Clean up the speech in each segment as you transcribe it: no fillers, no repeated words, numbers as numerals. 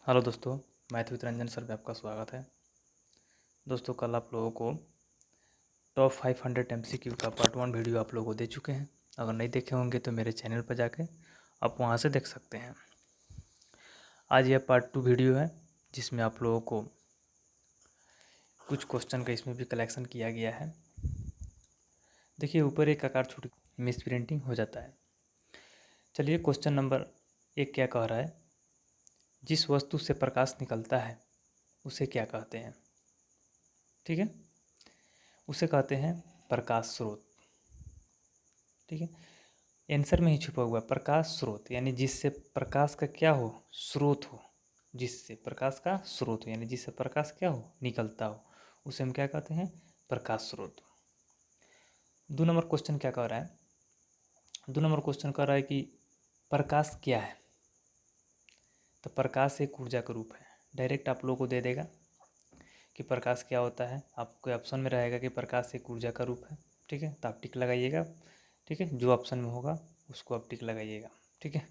Hello दोस्तों, math with Ranjan sir में आपका स्वागत है। दोस्तों, कल आप लोगों को टॉप 500 MCQ का पार्ट 1 वीडियो आप लोगों को दे चुके हैं। अगर नहीं देखे होंगे तो मेरे चैनल पर जाके आप वहां से देख सकते हैं। आज यह पार्ट 2 वीडियो है जिसमें आप लोगों को कुछ क्वेश्चन का इसमें भी कलेक्शन किया गया है। देखिए, ऊपर एक आकार छूट मिस प्रिंटिंग हो जाता है। चलिए, क्वेश्चन नंबर 1 क्या कह रहा है, जिस वस्तु से प्रकाश निकलता है उसे क्या कहते हैं। ठीक है, उसे कहते हैं प्रकाश स्रोत। ठीक है, आंसर में ही छुपा हुआ प्रकाश स्रोत, यानी जिससे प्रकाश का क्या हो, स्रोत हो। जिससे प्रकाश का स्रोत हो यानी जिससे प्रकाश क्या हो, निकलता हो, उसे हम क्या कहते हैं, प्रकाश स्रोत। 2 नंबर क्वेश्चन क्या कह रहा है, 2 नंबर क्वेश्चन कह रहा है कि प्रकाश क्या है। तो प्रकाश एक ऊर्जा का रूप है। डायरेक्ट आप लोगों को दे देगा कि प्रकाश क्या होता है। आपके ऑप्शन में रहेगा कि प्रकाश एक ऊर्जा का रूप है। ठीक है, तो आप टिक लगाइएगा। ठीक है, जो ऑप्शन में होगा उसको आप टिक लगाइएगा। ठीक है,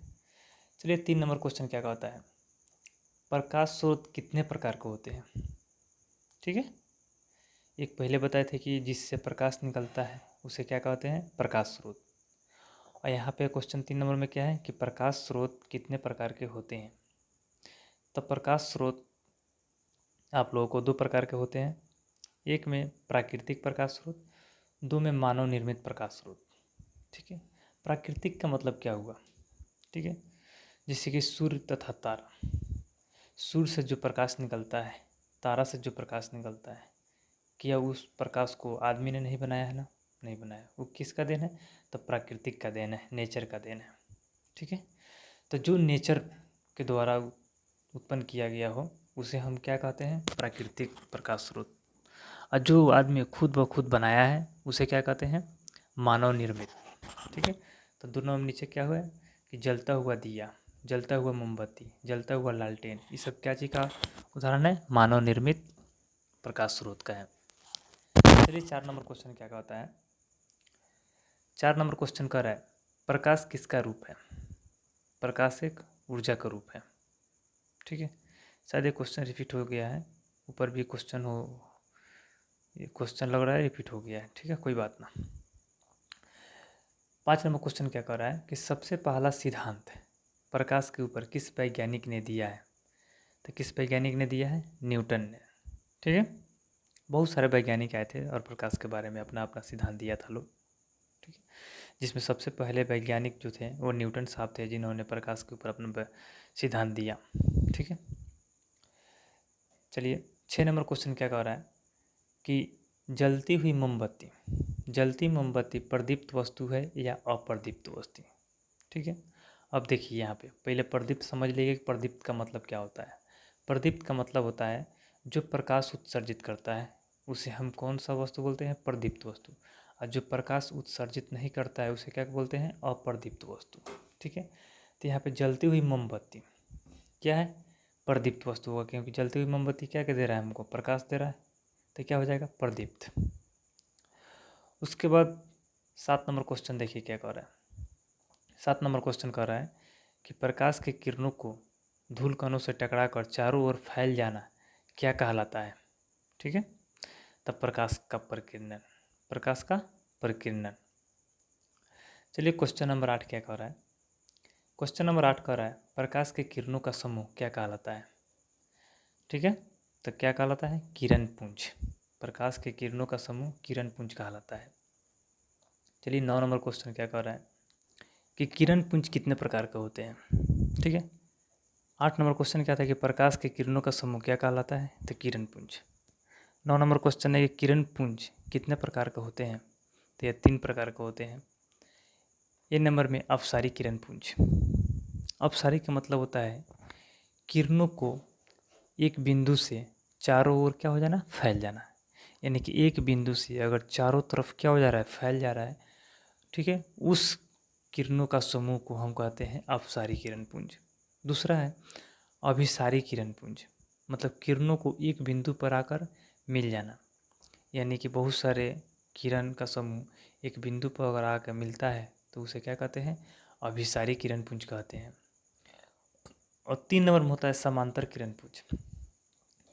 चलिए 3 नंबर क्वेश्चन क्या कहता है, प्रकाश स्रोत कितने प्रकार के होते हैं। ठीक है, एक पहले बताए थे कि जिससे प्रकाश निकलता है उसे क्या कहते हैं, प्रकाश स्रोत। और यहाँ पे क्वेश्चन 3 नंबर में क्या है कि प्रकाश स्रोत कितने प्रकार के होते हैं। तो प्रकाश स्रोत आप लोगों को 2 प्रकार के होते हैं। एक में प्राकृतिक प्रकाश स्रोत, 2 में मानव निर्मित प्रकाश स्रोत। ठीक है, प्राकृतिक का मतलब क्या हुआ। ठीक है, जैसे कि सूर्य तथा तारा। सूर्य से जो प्रकाश निकलता है, तारा से जो प्रकाश निकलता है, क्या उस प्रकाश को आदमी ने नहीं बनाया है ना, नहीं बनाया। वो किसका देन है, तो प्राकृतिक का देन है, नेचर का देन है। ठीक है, तो जो नेचर के द्वारा उत्पन्न किया गया हो उसे हम क्या कहते हैं, प्राकृतिक प्रकाश स्रोत। और जो आदमी खुद ब खुद बनाया है उसे क्या कहते हैं, मानव निर्मित। ठीक है, तो दोनों में नीचे क्या हुआ है कि जलता हुआ दिया, जलता हुआ मोमबत्ती, जलता हुआ लालटेन, ये सब क्या चीज़ का उदाहरण है, मानव निर्मित प्रकाश स्रोत का है। चलिए 4 नंबर क्वेश्चन क्या कहता है, 4 नंबर क्वेश्चन कह रहा है प्रकाश किसका रूप है। प्रकाश एक ऊर्जा का रूप है। ठीक है, शायद ये क्वेश्चन रिपीट हो गया है, ऊपर भी क्वेश्चन हो, ये क्वेश्चन लग रहा है रिपीट हो गया है। ठीक है, कोई बात ना। 5 नंबर क्वेश्चन क्या कह रहा है कि सबसे पहला सिद्धांत प्रकाश के ऊपर किस वैज्ञानिक ने दिया है। तो किस वैज्ञानिक ने दिया है, न्यूटन ने। ठीक है, बहुत सारे वैज्ञानिक आए थे और प्रकाश के बारे में अपना अपना सिद्धांत दिया था लोग। ठीक है, जिसमें सबसे पहले वैज्ञानिक जो थे वो न्यूटन साहब थे, जिन्होंने प्रकाश के ऊपर अपना सिद्धांत दिया। ठीक है, चलिए 6 नंबर क्वेश्चन क्या कह रहा है कि जलती हुई मोमबत्ती, जलती मोमबत्ती प्रदीप्त वस्तु है या अप्रदीप्त वस्तु। ठीक है, अब देखिए यहाँ पे पहले प्रदीप्त समझ लीजिए कि प्रदीप्त का मतलब क्या होता है। प्रदीप्त का मतलब होता है जो प्रकाश उत्सर्जित करता है उसे हम कौन सा वस्तु बोलते हैं, प्रदीप्त वस्तु। और जो प्रकाश उत्सर्जित नहीं करता है उसे क्या बोलते हैं, अप्रदीप्त वस्तु। ठीक है, तो यहाँ पे जलती हुई मोमबत्ती क्या है, प्रदीप्त वस्तु होगा, क्योंकि जलती हुई मोमबत्ती क्या दे रहा है, हमको प्रकाश दे रहा है, तो क्या हो जाएगा, प्रदीप्त। उसके बाद 7 नंबर क्वेश्चन देखिए क्या कह रहा है। 7 नंबर क्वेश्चन कह रहा है कि प्रकाश की किरणों को धूल कणों से टकराकर चारों ओर फैल जाना क्या कहलाता है। ठीक है, तब प्रकाश का प्रकीर्णन, प्रकाश का प्रकीर्णन। चलिए क्वेश्चन नंबर 8 क्या कह रहा है, क्वेश्चन नंबर 8 कह रहा है प्रकाश के किरणों का समूह क्या कहलाता है। ठीक है, तो क्या कहलाता है, किरण पुंज। प्रकाश के किरणों का समूह किरण पुंज कहलाता है। चलिए 9 नंबर क्वेश्चन क्या कह रहा है कि किरण पुंज कितने प्रकार के होते हैं। ठीक है, 8 नंबर क्वेश्चन क्या था कि प्रकाश के किरणों का समूह क्या कहलाता है, तो किरण पुंज। 9 नंबर क्वेश्चन है कि किरण पुंज कितने प्रकार के होते हैं, तो ये 3 प्रकार के होते हैं। ये नंबर में अपसारी किरण पुंज। अपसारी का मतलब होता है किरणों को एक बिंदु से चारों ओर क्या हो जाना, फैल जाना। यानी कि एक बिंदु से अगर चारों तरफ क्या हो जा रहा है, फैल जा रहा है। ठीक है, उस किरणों का समूह को हम कहते हैं अपसारी किरण पुंज। दूसरा है अभिसारी किरण पुंज, मतलब किरणों को एक बिंदु पर आकर मिल जाना। यानी कि बहुत सारे किरण का समूह एक बिंदु पर अगर आकर मिलता है तो उसे क्या कहते हैं, अभिसारी किरण पुंज कहते हैं। और 3 नंबर में होता है समांतर किरण पुंज।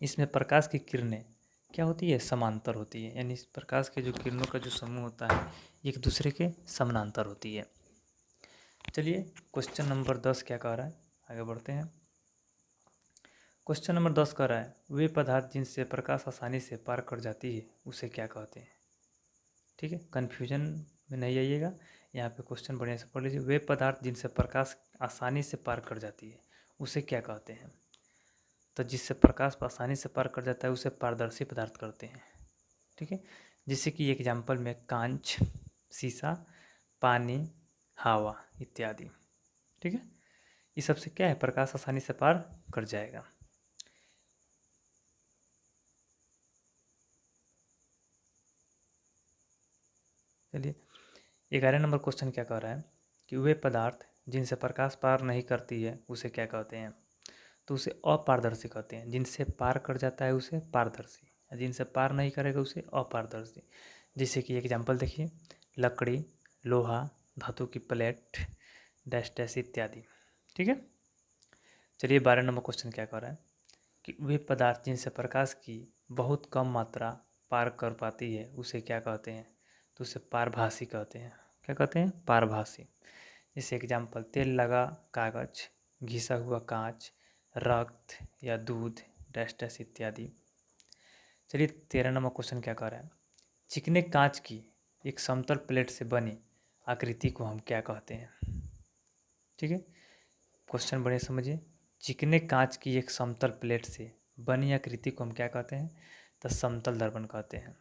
इसमें प्रकाश की किरणें क्या होती है, समांतर होती है, यानी इस प्रकाश के जो किरणों का जो समूह होता है एक दूसरे के समानांतर होती है। चलिए क्वेश्चन नंबर 10 क्या कह रहा है, आगे बढ़ते हैं। क्वेश्चन नंबर 10 कह रहा है वे पदार्थ जिनसे प्रकाश आसानी से पार कर जाती है उसे क्या कहते हैं। ठीक है, कन्फ्यूजन में नहीं आइएगा, यहाँ पे क्वेश्चन बढ़िया से पढ़ लीजिए। वे पदार्थ जिनसे प्रकाश आसानी से पार कर जाती है उसे क्या कहते हैं। तो जिससे प्रकाश आसानी से पार कर जाता है उसे पारदर्शी पदार्थ कहते हैं। ठीक है, जैसे कि एग्जाम्पल में कांच, शीशा, पानी, हवा इत्यादि। ठीक है, ये सबसे क्या है, प्रकाश आसानी से पार कर जाएगा। चलिए 11 नंबर क्वेश्चन क्या कह रहा है कि वे पदार्थ जिनसे प्रकाश पार नहीं करती है उसे क्या कहते हैं। तो उसे अपारदर्शी कहते हैं। जिनसे पार कर जाता है उसे पारदर्शी, जिनसे पार नहीं करेगा उसे अपारदर्शी। जैसे कि एग्जाम्पल देखिए, लकड़ी, लोहा, धातु की प्लेट, डैश डैश इत्यादि। ठीक है, चलिए 12 नंबर क्वेश्चन क्या कह रहा है कि वे पदार्थ जिनसे प्रकाश की बहुत कम मात्रा पार कर पाती है उसे क्या कहते हैं। तो उसे पारभासी कहते हैं। क्या कहते हैं, पारभासी। जैसे एग्जाम्पल तेल लगा कागज, घिसा हुआ कांच, रक्त या दूध, डैश डैश इत्यादि। चलिए 13 नंबर क्वेश्चन क्या कह रहा है, चिकने कांच की एक समतल प्लेट से बनी आकृति को हम क्या कहते हैं। ठीक है, क्वेश्चन बढ़िया समझिए। चिकने कांच की एक समतल प्लेट से बनी आकृति को हम क्या कहते हैं, तो समतल दर्पण कहते हैं।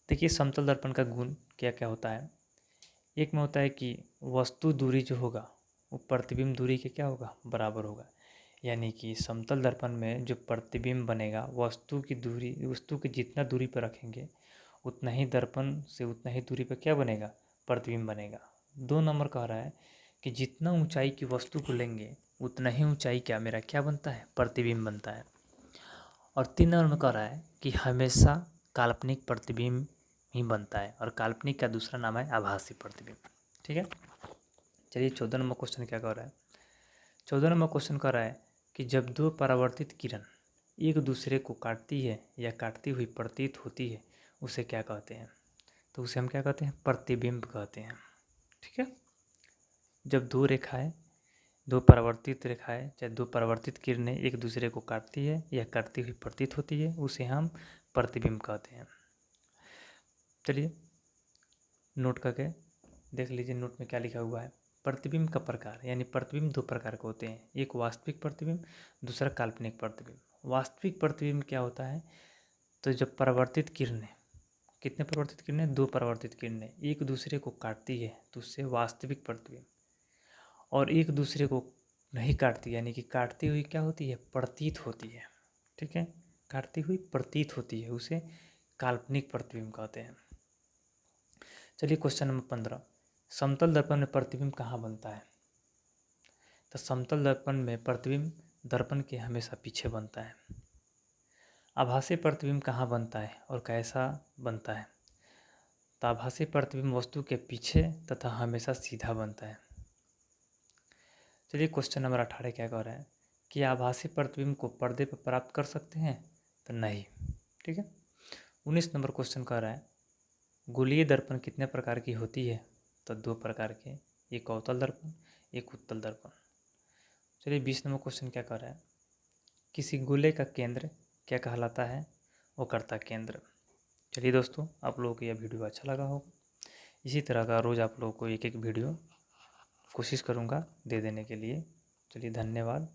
देखिए समतल दर्पण का गुण क्या क्या होता है। एक में होता है कि वस्तु दूरी जो होगा वो प्रतिबिंब दूरी के क्या होगा, बराबर होगा। यानी कि समतल दर्पण में जो प्रतिबिंब बनेगा वस्तु की दूरी, वस्तु की जितना दूरी पर रखेंगे उतना ही दर्पण से उतना ही दूरी पर क्या बनेगा, प्रतिबिंब बनेगा। 2 नंबर कह रहा है कि जितना ऊंचाई की वस्तु को लेंगे उतना ही ऊंचाई क्या मेरा क्या बनता है, प्रतिबिंब बनता है। और 3 नंबर में कह रहा है कि हमेशा काल्पनिक प्रतिबिंब ही बनता है, और काल्पनिक का दूसरा नाम है आभासी प्रतिबिंब। ठीक है, चलिए 14 नंबर क्वेश्चन क्या कह रहा है। 14 नंबर क्वेश्चन कह रहा है कि जब दो परावर्तित किरण एक दूसरे को काटती है या काटती हुई प्रतीत होती है उसे क्या कहते हैं। तो उसे हम क्या कहते हैं, प्रतिबिंब कहते हैं। ठीक है, जब दो रेखाएं, दो परावर्तित रेखाएं चाहे दो परावर्तित किरणें एक दूसरे को काटती है या काटती हुई प्रतीत होती है उसे हम प्रतिबिंब कहते हैं। चलिए नोट करके देख लीजिए, नोट में क्या लिखा हुआ है। प्रतिबिंब का प्रकार, यानी प्रतिबिंब 2 प्रकार के होते हैं, एक वास्तविक प्रतिबिंब, दूसरा काल्पनिक प्रतिबिंब। वास्तविक प्रतिबिंब क्या होता है, तो जब परावर्तित किरणें, कितने परावर्तित किरणें, 2 परावर्तित किरणें एक दूसरे को काटती है तो उससे वास्तविक प्रतिबिंब। और एक दूसरे को नहीं काटती, यानी कि काटती हुई क्या होती है, प्रतीत होती है। ठीक है, काटती हुई प्रतीत होती है उसे काल्पनिक प्रतिबिंब कहते हैं। चलिए क्वेश्चन नंबर 15, समतल दर्पण में प्रतिबिंब कहाँ बनता है। तो समतल दर्पण में प्रतिबिंब दर्पण के हमेशा पीछे बनता है। आभासी प्रतिबिंब कहाँ बनता है और कैसा बनता है। तो आभासी प्रतिबिंब वस्तु के पीछे तथा हमेशा सीधा बनता है। चलिए क्वेश्चन नंबर 18 क्या कह रहा है कि आभासी प्रतिबिंब को पर्दे पर प्राप्त कर सकते हैं, तो नहीं। ठीक है, 19 नंबर क्वेश्चन कह रहा है गोलीय दर्पण कितने प्रकार की होती है, तो 2 प्रकार के, एक अवतल दर्पण, एक उत्तल दर्पण। चलिए 20 नंबर क्वेश्चन क्या कर रहा है, किसी गोले का केंद्र क्या कहलाता है, वक्रता केंद्र। चलिए दोस्तों, आप लोगों को यह वीडियो अच्छा लगा होगा। इसी तरह का रोज़ आप लोगों को एक एक वीडियो कोशिश करूँगा दे देने के लिए। चलिए धन्यवाद।